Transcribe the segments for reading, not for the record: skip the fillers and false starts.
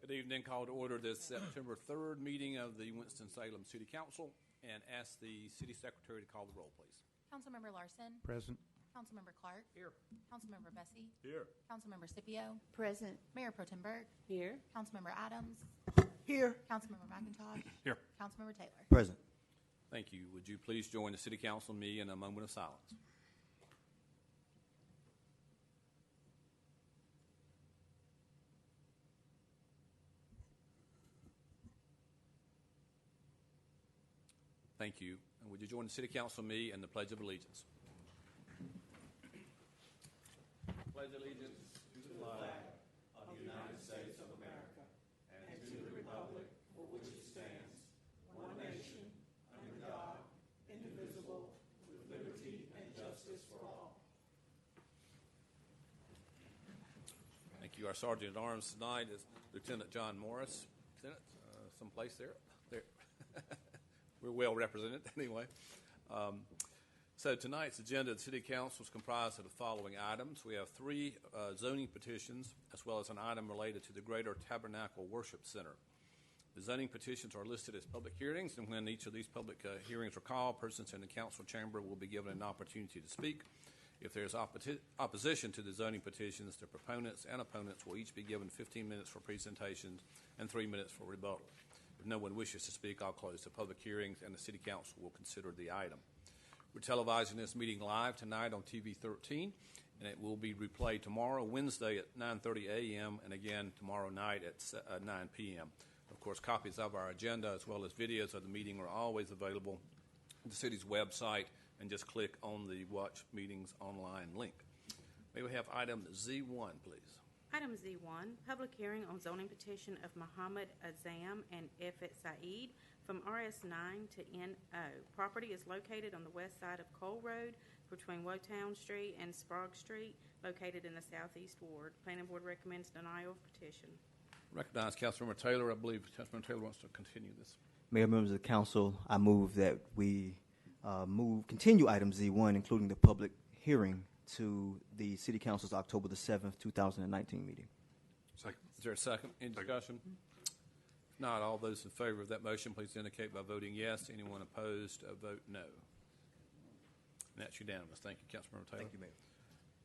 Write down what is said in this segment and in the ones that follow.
Good evening. Call to order this September 3rd meeting of the Winston-Salem City Council and ask the City Secretary to call the roll, please. Councilmember Larson. Present. Councilmember Clark. Here. Councilmember Bessie. Here. Councilmember Scipio. Present. Mayor Pro Tem Burke. Here. Councilmember Adams. Here. Councilmember McIntosh. Here. Councilmember Taylor. Present. Thank you. Would you please join the City Council and me in a moment of silence? Thank you. And would you join the City Council and me in the Pledge of Allegiance? Pledge allegiance to the flag of the United States of America and to the republic for which it stands, one nation, under God, indivisible, with liberty and justice for all. Thank you. Our Sergeant at Arms tonight is Lieutenant John Morris. Lieutenant, someplace there. We're well represented anyway. So tonight's agenda of the City Council is comprised of the following items. We have 3 zoning petitions as well as an item related to the Greater Tabernacle Worship Center. The zoning petitions are listed as public hearings, and when each of these public hearings are called, persons in the council chamber will be given an opportunity to speak. If there is opposition to the zoning petitions, the proponents and opponents will each be given 15 minutes for presentations and 3 minutes for rebuttal. If no one wishes to speak, I'll close the public hearings and the City Council will consider the item. We're televising this meeting live tonight on TV 13, and it will be replayed tomorrow, Wednesday at 9:30 a.m., and again tomorrow night at 9 p.m. Of course, copies of our agenda as well as videos of the meeting are always available at the city's website, and just click on the Watch Meetings Online link. May we have item Z1, please? Item Z1, public hearing on zoning petition of Muhammad Azam and Efet Saeed from RS9 to NO. Property is located on the west side of Cole Road between Wotown Street and Sprague Street, located in the southeast ward. Planning Board recommends denial of petition. Recognize Councilmember Taylor. I believe Councilmember Taylor wants to continue this. Mayor, members of the council, I move that we continue item Z1, including the public hearing, to the City Council's October the 7th, 2019 meeting. Second. Is there a second? Any discussion? If not, all those in favor of that motion, please indicate by voting yes. Anyone opposed, vote no. And that's unanimous. Thank you, Councilmember Taylor. Thank you, Mayor.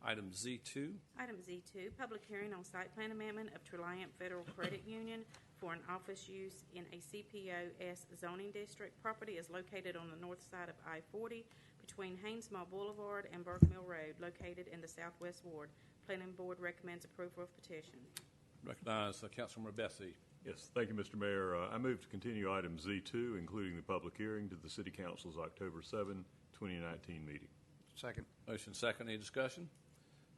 Item Z2. Item Z2, public hearing on site plan amendment of Treliant Federal Credit Union for an office use in a CPOS zoning district. Property is located on the north side of I-40 between Haynes-Mall Boulevard and Burke Mill Road, located in the southwest ward. Planning Board recommends approval of petition. Recognize Councilmember Bessie. Yes, thank you, Mr. Mayor. I move to continue item Z2, including the public hearing, to the City Council's October 7, 2019 meeting. Second. Motion second. Any discussion?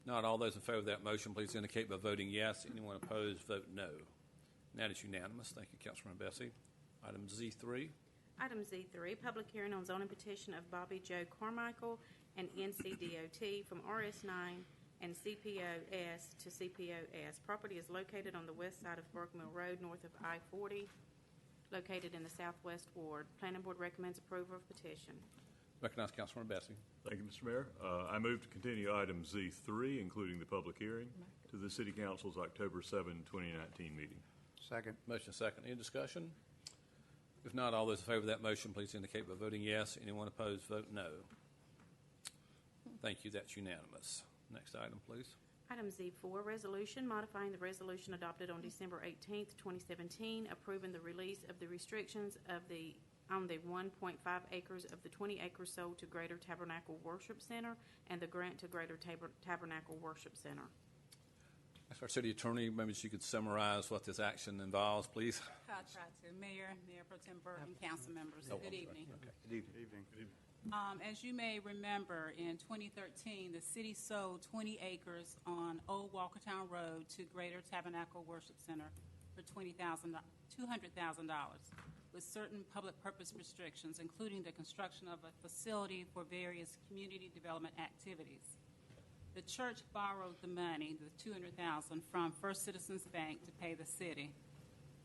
Not all those in favor of that motion, please indicate by voting yes. Anyone opposed, vote no. And that is unanimous. Thank you, Councilmember Bessie. Item Z3. Item Z3, public hearing on zoning petition of Bobby Joe Carmichael and NCDOT from RS9 and CPOS to CPOS. Property is located on the west side of Burke Mill Road, north of I-40, located in the southwest ward. Planning Board recommends approval of petition. Recognize Councilmember Bessie. Thank you, Mr. Mayor. I move to continue item Z3, including the public hearing, to the City Council's October 7, 2019 meeting. Second. Motion second. Any discussion? If not, all those in favor of that motion, please indicate by voting yes. Anyone opposed, vote no. Thank you. That's unanimous. Next item, please. Item Z4, resolution modifying the resolution adopted on December 18, 2017, approving the release of the restrictions on the 1.5 acres of the 20 acres sold to Greater Tabernacle Worship Center and the grant to Greater Tabernacle Worship Center. Ask our city attorney, maybe she could summarize what this action involves, please. I'll try to. Mayor Pro Tem Burke, and council members, good evening. Okay. Good evening. Good evening. As you may remember, in 2013, the city sold 20 acres on Old Walkertown Road to Greater Tabernacle Worship Center for $200,000 with certain public purpose restrictions, including the construction of a facility for various community development activities. The church borrowed the money, the $200,000, from First Citizens Bank to pay the city.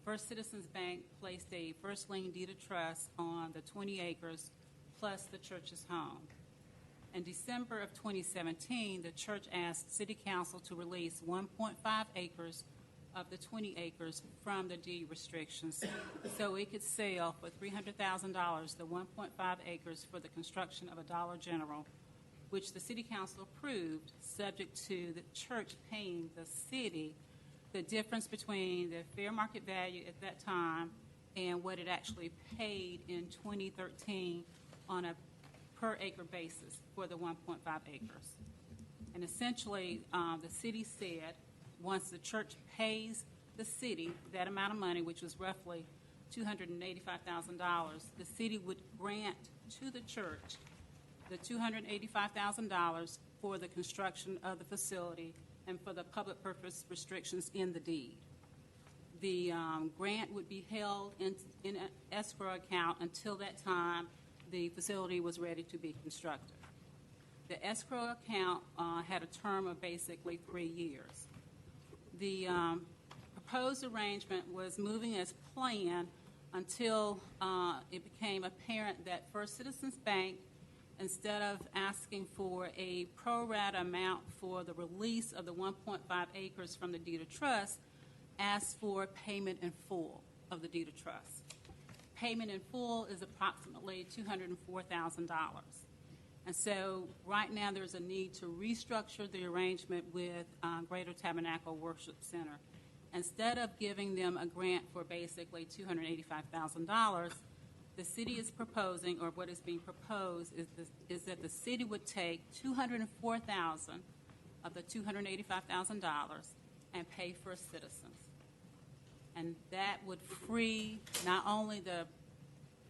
First Citizens Bank placed a first lien deed of trust on the 20 acres plus the church's home. In December of 2017, the church asked City Council to release 1.5 acres of the 20 acres from the deed restrictions, so it could sell for $300,000 the 1.5 acres for the construction of a Dollar General, which the City Council approved, subject to the church paying the city the difference between the fair market value at that time and what it actually paid in 2013 on a per acre basis for the 1.5 acres. And essentially, the city said once the church pays the city that amount of money, which was roughly $285,000, the city would grant to the church the $285,000 for the construction of the facility and for the public purpose restrictions in the deed. The grant would be held in an escrow account until that time the facility was ready to be constructed. The escrow account had a term of basically 3 years. The proposed arrangement was moving as planned until it became apparent that First Citizens Bank, instead of asking for a pro rata amount for the release of the 1.5 acres from the deed of trust, asked for payment in full of the deed of trust. Payment in full is approximately $204,000. And so right now there's a need to restructure the arrangement with Greater Tabernacle Worship Center. Instead of giving them a grant for basically $285,000, the city is proposing, or what is being proposed, is that the city would take $204,000 of the $285,000 and pay First Citizens. And that would free not only the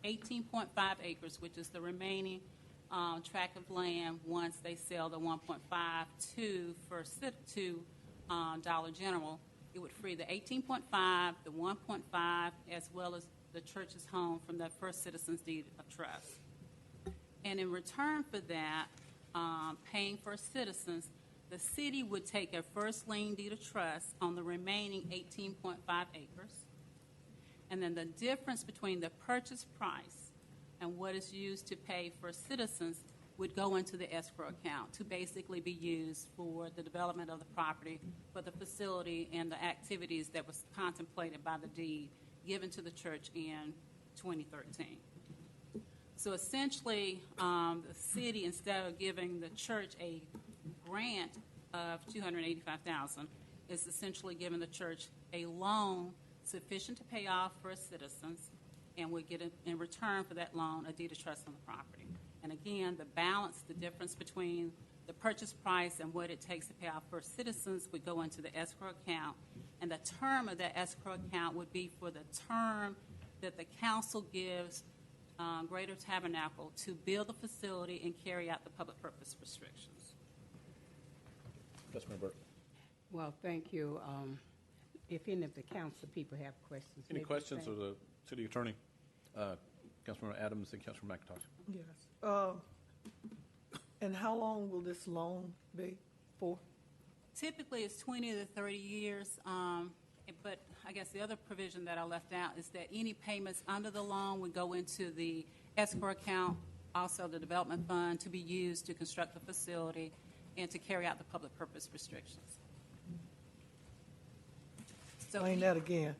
18.5 acres, which is the remaining tract of land once they sell the 1.5 to Dollar General. It would free the 18.5, the 1.5, as well as the church's home from that First Citizens deed of trust. And in return for that, paying First Citizens, the city would take a first lien deed of trust on the remaining 18.5 acres. And then the difference between the purchase price and what is used to pay First Citizens would go into the escrow account to basically be used for the development of the property, for the facility, and the activities that was contemplated by the deed given to the church in 2013. So essentially, the city, instead of giving the church a grant of $285,000, is essentially giving the church a loan sufficient to pay off First Citizens, and would get in return for that loan a deed of trust on the property. And again, the balance, the difference between the purchase price and what it takes to pay off First Citizens would go into the escrow account, and the term of that escrow account would be for the term that the council gives Greater Tabernacle to build the facility and carry out the public purpose restrictions. Councilmember Burke. Well, thank you. If any of the council people have questions. Any maybe questions say- of the city attorney? Councilmember Adams and Councilmember McIntosh. Yes. And how long will this loan be for? Typically, it's 20 to 30 years, but I guess the other provision that I left out is that any payments under the loan would go into the escrow account, also the development fund, to be used to construct the facility and to carry out the public purpose restrictions. So Explain that again.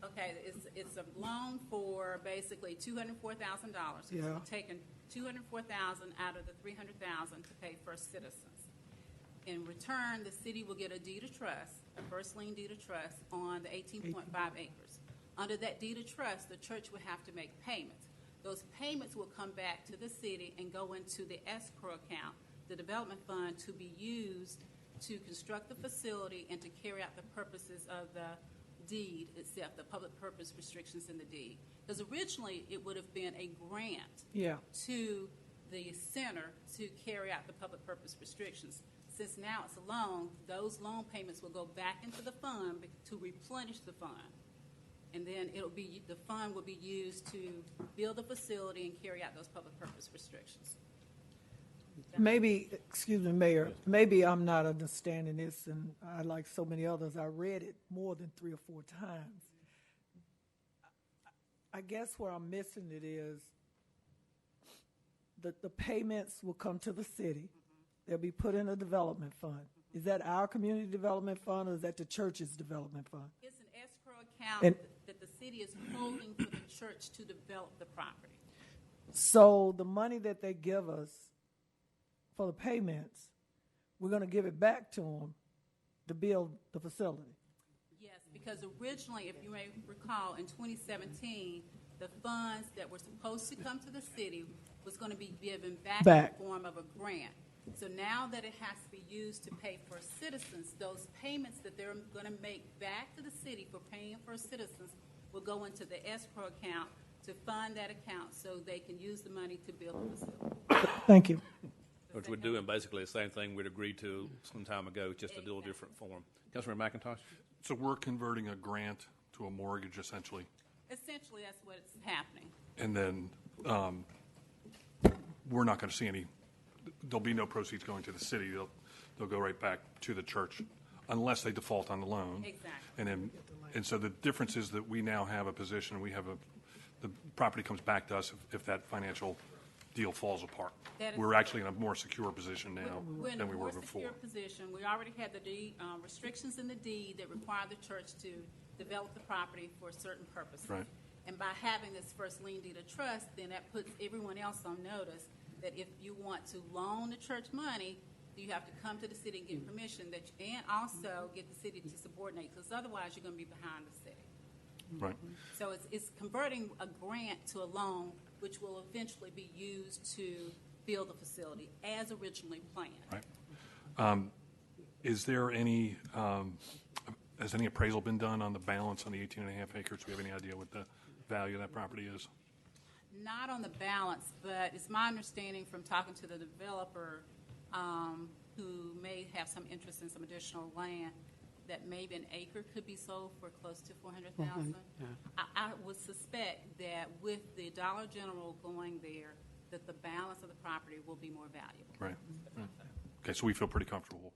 Okay, it's a loan for basically $204,000. Yeah. We're taking $204,000 out of the $300,000 to pay First Citizens. In return, the city will get a deed of trust, a first lien deed of trust on the 18.5 acres. Under that deed of trust, the church would have to make payments. Those payments will come back to the city and go into the escrow account, the development fund, to be used to construct the facility and to carry out the purposes of the deed itself, the public purpose restrictions in the deed. Because originally it would have been a grant to the center to carry out the public purpose restrictions. Since now it's a loan, those loan payments will go back into the fund to replenish the fund. And then the fund will be used to build the facility and carry out those public purpose restrictions. Maybe, excuse me, Mayor, maybe I'm not understanding this, and I, like so many others, I read it more than 3 or 4 times. I guess where I'm missing it is that the payments will come to the city. They'll be put in a development fund. Is that our community development fund or is that the church's development fund? It's an escrow account And- that the city is holding for the church to develop the property. So the money that they give us for the payments, we're going to give it back to them to build the facility. Yes, because originally, if you may recall, in 2017, the funds that were supposed to come to the city was going to be given back in the form of a grant. So now that it has to be used to pay for citizens, those payments that they're going to make back to the city for paying for citizens will go into the escrow account to fund that account so they can use the money to build the facility. Thank you. Which we're doing basically the same thing we'd agreed to some time ago, just a little different form. Councilmember McIntosh? So we're converting a grant to a mortgage, essentially, Essentially, that's what's happening. and then we're not going to see any. There'll be no proceeds going to the city. They'll go right back to the church, unless they default on the loan. Exactly. And so the difference is that we now have a position. The property comes back to us if that financial deal falls apart. We're actually in a more secure position now We're in a than we were more before. secure position. We already had the deed, restrictions in the deed that require the church to develop the property for certain purposes. Right. And by having this first lien deed of trust, then that puts everyone else on notice that if you want to loan the church money, you have to come to the city and get permission, and also get the city to subordinate, because otherwise you're going to be behind the city. Right. So it's converting a grant to a loan, which will eventually be used to build the facility as originally planned. Right. Is there any, has any appraisal been done on the balance on the 18.5 acres? Do we have any idea what the value of that property is? Not on the balance, but it's my understanding from talking to the developer who may have some interest in some additional land that maybe an acre could be sold for close to $400,000. I would suspect that with the Dollar General going there, that the balance of the property will be more valuable. Right. Okay, so we feel pretty comfortable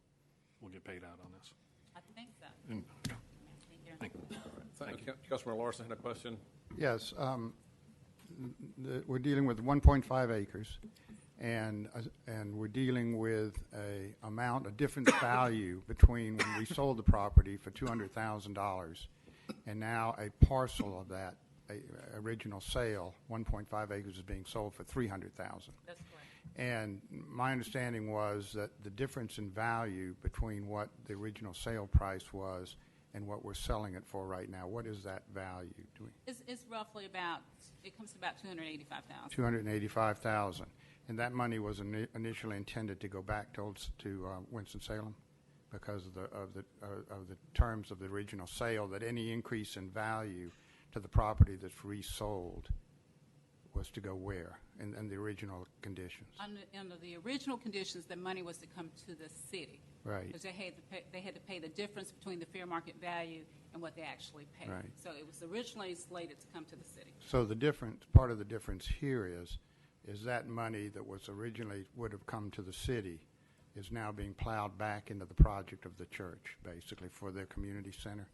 we'll get paid out on this. I think so. Okay. Thank you. Thank you. Councilmember Larson had a question. Yes, we're dealing with 1.5 acres, and we're dealing with a different value between when we sold the property for $200,000, and now a parcel of that original sale, 1.5 acres, is being sold for $300,000. That's correct. And my understanding was that the difference in value between what the original sale price was and what we're selling it for right now, what is that value? It's roughly about, it comes to about $285,000. $285,000. And that money was initially intended to go back to Winston-Salem because of the terms of the original sale, that any increase in value to the property that's resold was to go where in the original conditions? Under the original conditions, the money was to come to the city. Right. Because they had to pay the difference between the fair market value and what they actually paid. Right. So it was originally slated to come to the city. So part of the difference here is that money that was originally would have come to the city is now being plowed back into the project of the church, basically, for their community center?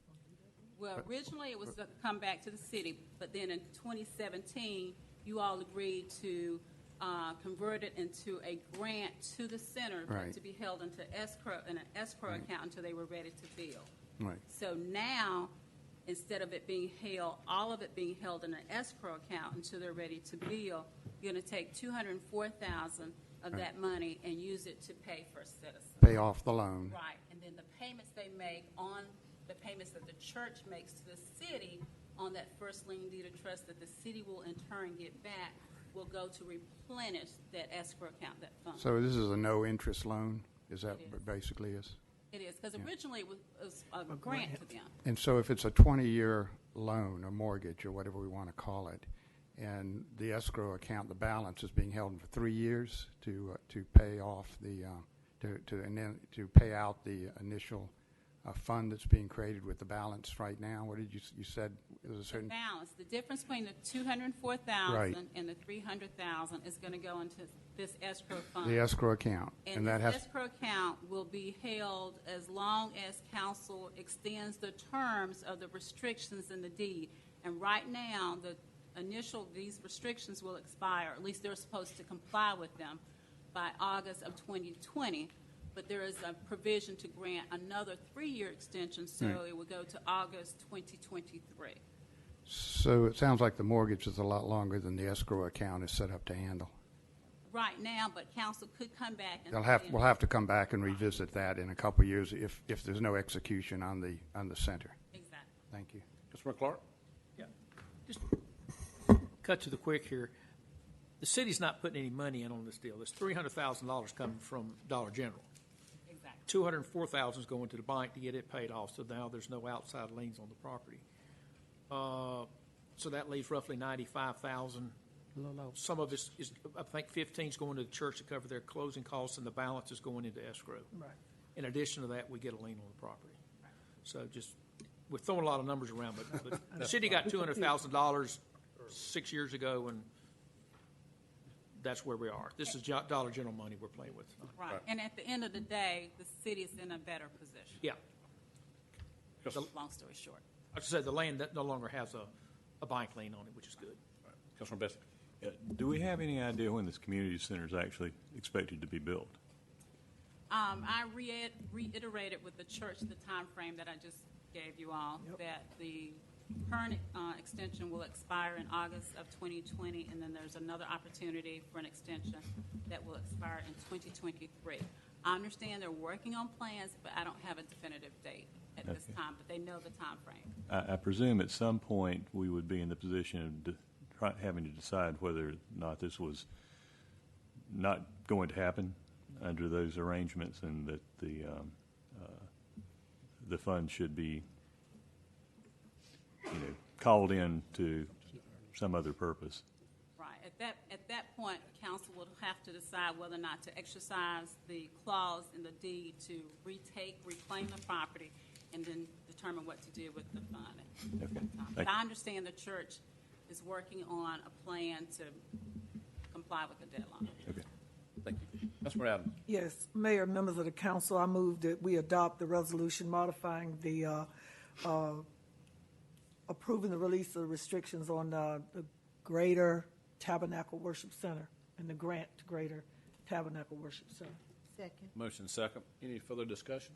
Well, originally it was to come back to the city, but then in 2017, you all agreed to convert it into a grant to the center Right. to be held into an escrow account until they were ready to build. Right. So now, instead of it being held, all of it being held in an escrow account until they're ready to build, you're going to take $204,000 of that money and use it to pay for citizens. Pay off the loan. Right, and then the payments they make on the payments that the church makes to the city on that first lien deed of trust that the city will in turn get back will go to replenish that escrow account, that fund. So this is a no-interest loan? Is that It is. what it basically is? It is, because originally it was a grant to them. And so if it's a 20-year loan or mortgage or whatever we want to call it, and the escrow account, the balance is being held for 3 years to pay off to pay out the initial fund that's being created with the balance right now. What did you said? It was a certain Balance, the difference between the $204,000 Right. and the $300,000 is going to go into this escrow fund. the escrow account, And that this has escrow account will be held as long as council extends the terms of the restrictions in the deed. And right now, these restrictions will expire, at least they're supposed to comply with them, by August of 2020. but there is a provision to grant another 3-year extension, so it would go to August 2023. So it sounds like the mortgage is a lot longer than the escrow account is set up to handle. Right now, but council could come back and We'll have to come back and revisit that in a couple of years if there's no execution on the center. Exactly. Thank you. Councilman Clark? Yeah. Just cut to the quick here. The city's not putting any money in on this deal. There's $300,000 coming from Dollar General. Exactly. $204,000 is going to the bank to get it paid off, so now there's no outside liens on the property. So that leaves roughly $95,000. Some of it is, I think 15 is going to the church to cover their closing costs, and the balance is going into escrow. Right. In addition to that, we get a lien on the property. So just, we're throwing a lot of numbers around, but the city got $200,000 6 years ago, and that's where we are. This is Dollar General money we're playing with. Right. And at the end of the day, the city is in a better position. Yeah. Long story short. Like I said, the land that no longer has a bank lien on it, which is good. Councilman Bessie? Do we have any idea when this community center is actually expected to be built? I reiterated with the church the time frame that I just gave you all, that the current extension will expire in August of 2020, and then there's another opportunity for an extension that will expire in 2023. I understand they're working on plans, but I don't have a definitive date at this time, but they know the time frame. I presume at some point we would be in the position of having to decide whether or not this was not going to happen under those arrangements, and that the fund should be, called in to some other purpose. Right. At that point, council will have to decide whether or not to exercise the clause in the deed to reclaim the property, and then determine what to do with the fund. Okay. But I understand the church is working on a plan to comply with the deadline. Okay. Thank you. Councilman Adams? Yes, Mayor, members of the council, I move that we adopt the resolution modifying the, approving the release of restrictions on the Greater Tabernacle Worship Center and the grant to Greater Tabernacle Worship Center. Second. Motion second. Any further discussion?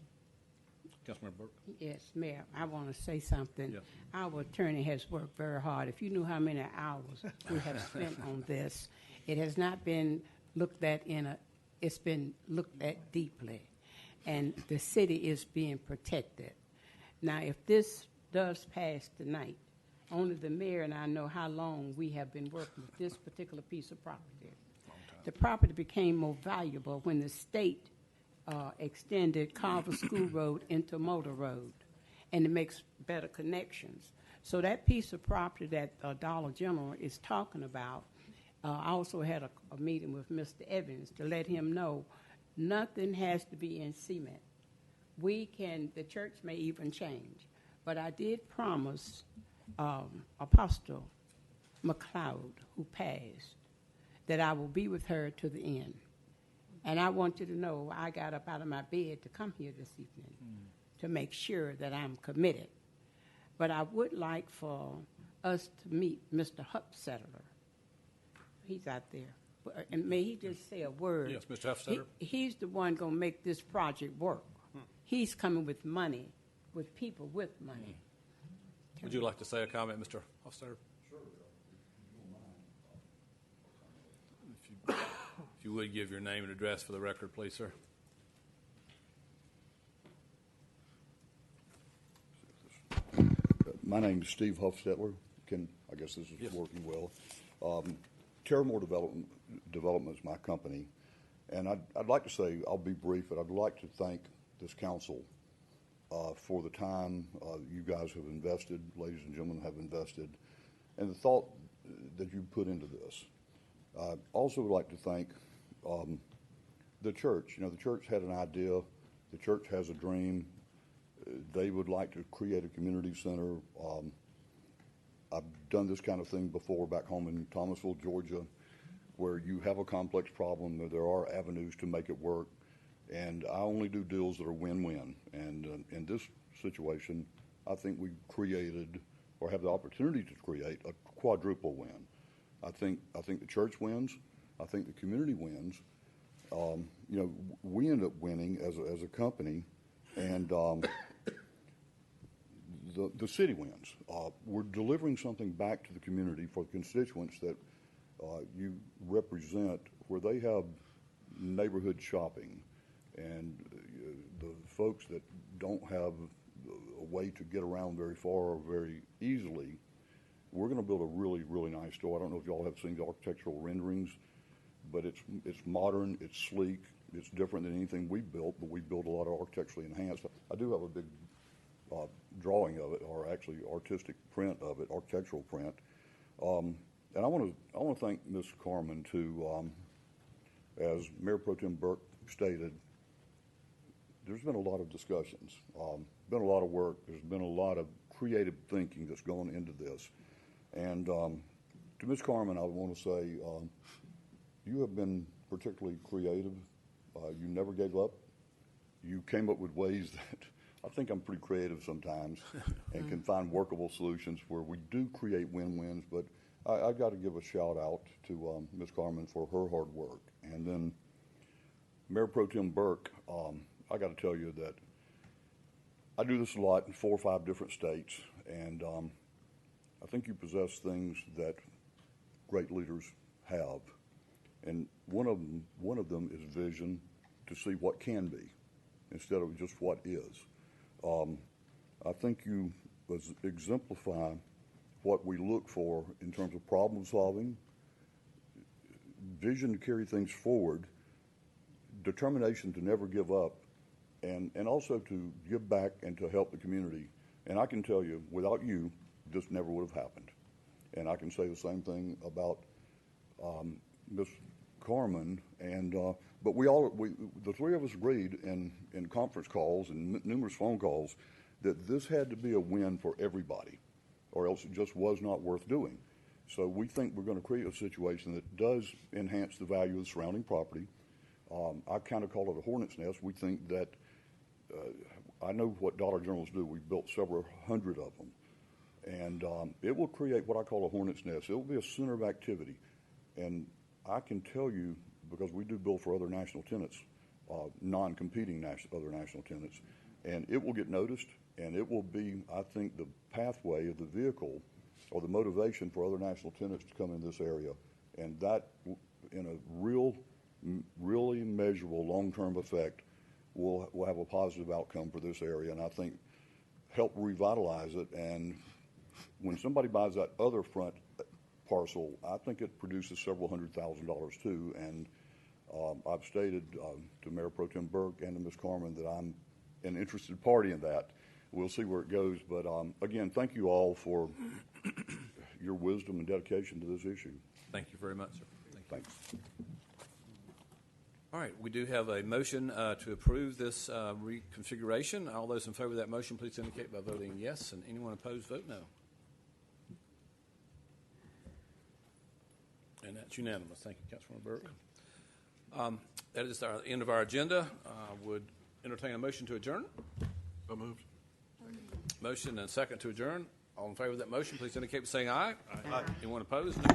Councilman Burke? Yes, Mayor, I want to say something. Yeah. Our attorney has worked very hard. If you knew how many hours we have spent on this, it has not been looked at it's been looked at deeply. And the city is being protected. Now, if this does pass tonight, only the mayor and I know how long we have been working with this particular piece of property. The property became more valuable when the state extended Carver School Road into Motor Road, and it makes better connections. So that piece of property that Dollar General is talking about, I also had a meeting with Mr. Evans to let him know nothing has to be in cement. The church may even change, but I did promise Apostle McLeod, who passed, that I will be with her to the end. And I want you to know I got up out of my bed to come here this evening to make sure that I'm committed. But I would like for us to meet Mr. Hupsettler. He's out there. And may he just say a word. Yes, Mr. Hupsettler. He's the one going to make this project work. He's coming with money, with people with money. Would you like to say a comment, Mr. Hofstadter? Sure. If you would give your name and address for the record, please, sir. My name is Steve Hofstetler. I guess this is working well. Terramore Development is my company, and I'd like to say, I'll be brief, but I'd like to thank this council for the time you guys have invested, ladies and gentlemen have invested, and the thought that you put into this. I also would like to thank the church. The church had an idea. The church has a dream. They would like to create a community center. I've done this kind of thing before back home in Thomasville, Georgia, where you have a complex problem. There are avenues to make it work. And I only do deals that are win-win. And in this situation, I think we created, or have the opportunity to create, a quadruple win. I think the church wins. I think the community wins. you know, we end up winning as a company, and the city wins. We're delivering something back to the community for the constituents that you represent, where they have neighborhood shopping, and the folks that don't have a way to get around very far or very easily. We're going to build a really, really nice store. I don't know if y'all have seen the architectural renderings, but it's modern, it's sleek, it's different than anything we built, but we build a lot of architecturally enhanced. I do have a big drawing of it, or actually artistic print of it, architectural print. And I want to thank Ms. Carmen too. As Mayor Pro Tem Burke stated, there's been a lot of discussions, been a lot of work. There's been a lot of creative thinking that's gone into this. And to Ms. Carmen, I want to say you have been particularly creative. You never gave up. You came up with ways that I think I'm pretty creative sometimes and can find workable solutions where we do create win-wins. But I got to give a shout out to Ms. Carmen for her hard work. And then Mayor Pro Tem Burke, I got to tell you that I do this a lot in 4 or 5 different states, and I think you possess things that great leaders have. And one of them is vision to see what can be instead of just what is. I think you exemplify what we look for in terms of problem solving, vision to carry things forward, determination to never give up, and also to give back and to help the community. And I can tell you, without you, this never would have happened. And I can say the same thing about Ms. Carmen. And but the three of us agreed in conference calls and numerous phone calls that this had to be a win for everybody, or else it just was not worth doing. So we think we're going to create a situation that does enhance the value of the surrounding property. I kind of call it a hornet's nest. We think that, I know what Dollar Generals do. We've built several hundred of them. And it will create what I call a hornet's nest. It will be a center of activity. And I can tell you, because we do build for other national tenants, non-competing other national tenants, and it will get noticed, and it will be, I think, the pathway of the vehicle or the motivation for other national tenants to come in this area. And that, in a really measurable long-term effect, will have a positive outcome for this area, and I think help revitalize it. And when somebody buys that other front parcel, I think it produces several $100,000 too. And I've stated to Mayor Pro Tem Burke and to Ms. Carmen that I'm an interested party in that. We'll see where it goes. But again, thank you all for your wisdom and dedication to this issue. Thank you very much, sir. Thanks. All right, we do have a motion to approve this reconfiguration. All those in favor of that motion, please indicate by voting yes, and anyone opposed, vote no. And that's unanimous. Thank you, Councilman Burke. That is the end of our agenda. Would entertain a motion to adjourn. So moved. Motion and second to adjourn. All in favor of that motion, please indicate by saying aye. Aye. Anyone opposed? No.